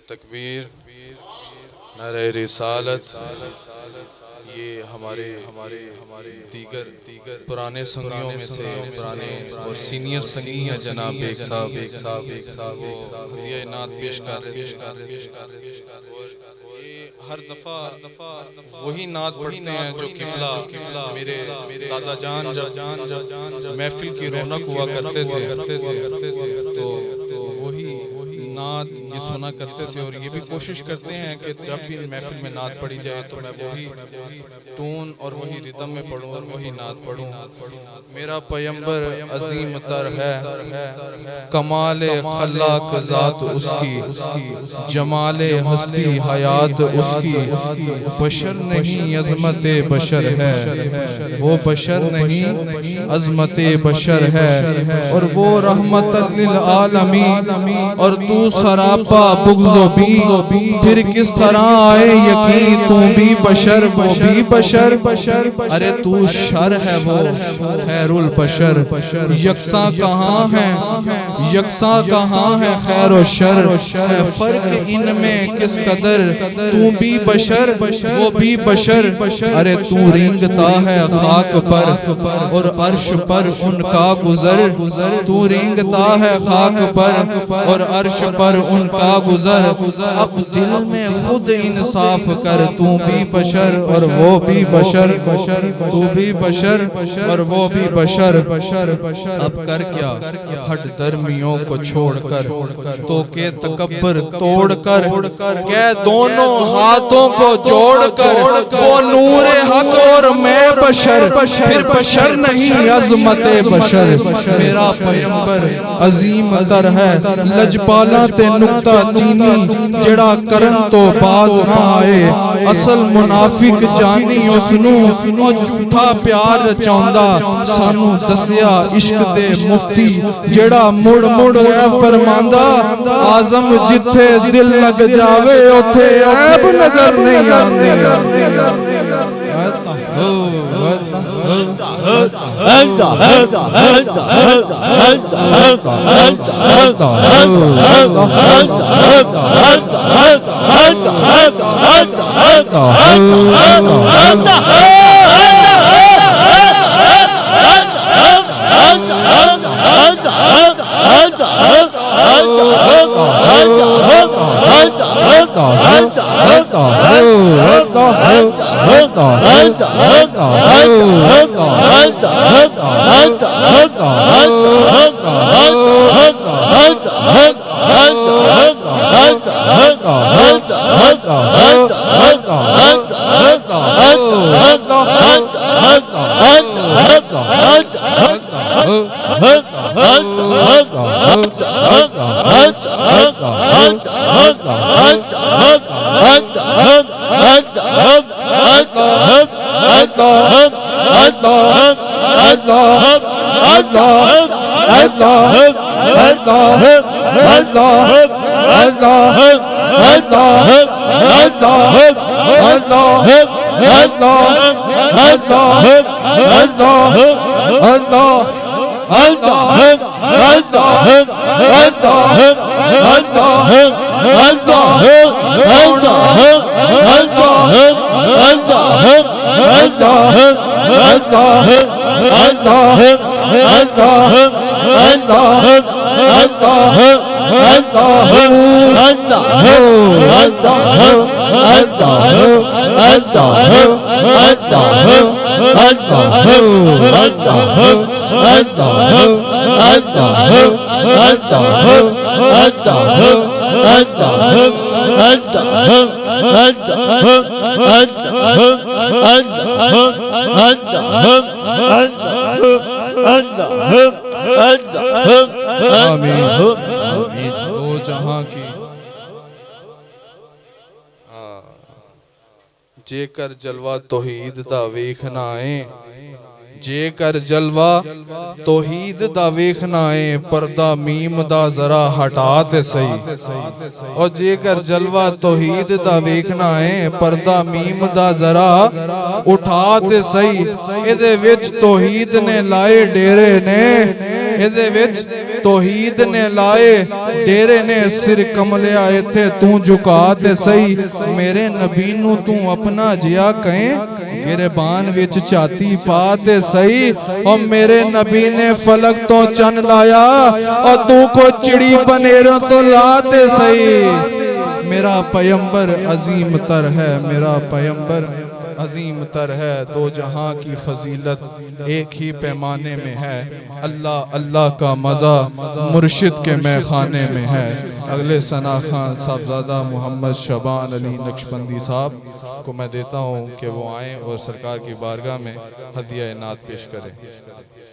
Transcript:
तकबीर, नारे रिसालत। ये हमारे दीगर पुराने संगियों में से पुराने और सीनियर संगी हैं जनाब एक साहब वो हदिया नात पेश कर रहे थे। और ये हर दफ़ा वही नात पढ़ते हैं जो किबला मेरे दादा जान जब महफिल की रौनक हुआ करते थे तो वही नात ये सुना करते थे। और ये भी कोशिश करते हैं कि जब भी महफिल में नात पढ़ी जाए तो मैं वही टून और वही रिदम में पढ़ूं और वही नात पढ़ूं। मेरा पैगंबर अजीम तर है, कमाले खल्लाक ज़ात उसकी, जमाले हस्ती हयात उसकी। बशर नहीं अज़मत बशर है, वो बशर नहीं अज़मत बशर है। और वो रहमतल लिल आलमीन और तू सरापा बुग़्ज़ो भी। फिर किस तरह आए यकीन तू भी बशर वो भी बशर। अरे तू शर है वो खैरुल बशर। यकसा कहाँ है खैर और शर। फर्क इनमें किस कदर तू भी बशर वो भी बशर। अरे तू रेंगता है खाक पर और अर्श पर उनका गुजर। तू रेंगता है खाक पर और अर्श पर उनका गुजर। अब दिल में खुद इंसाफ कर, तू भी बशर और वो भी बशर। तू भी बशर और वो भी बशर। अब कर क्या हट दरमियों को छोड़कर, तो के तकब्बर तोड़कर, क्या दोनों हाथों को जोड़कर। वो नूर हक और मैं बशर, फिर बशर नहीं अज़मत बशर। मेरा पैगंबर अजीम तर है, लजपाला ते नुक्ता चीनी, जड़ा करन तो बाज ना आए। असल मुनाफिक जानी उसनू, और झूठा प्यार रचाउंदा। सानू दसिया इश्क दे मुफ्ती, जड़ा मुड़ मुड़ ऐ फरमांदा। आज़म जिथे दिल लग जावे उथे ऐब नजर नहीं आंदी। दो जहां की जेकर जलवा तौहीद दा वेखना है, जेकर जलवा तौहीद दा वेखना है। पर्दा मीम दा जरा हटा ते सही। और जेकर जलवा तौहीद दा वेखना है, पर्दा मीम दा जरा उठा ते सही। इहदे विच तौहीद ने लाए डेरे ने, इहदे विच तौहीद ने लाए डेरे ने सिर कमलिया इत्थे तू झुका ते सही मेरे नबी नू तू अपना जिया कहें गिरबान विच छाती पा ते सही और मेरे नबी ने फलक तो चन लाया और तू को चिड़ी बनेरों तो ला ते सही मेरा पैगंबर अजीम तर है मेरा पैगंबर अजीम तर है दो जहां की फजीलत एक ही पैमाने में है अल्लाह अल्लाह का मज़ा मुर्शिद के मैखाने में है। अगले सना खान साहबजादा मोहम्मद शबान अली नक्शबंदी साहब को मैं देता हूँ कि वो आएँ और सरकार की बारगाह में हदिया नात पेश करें।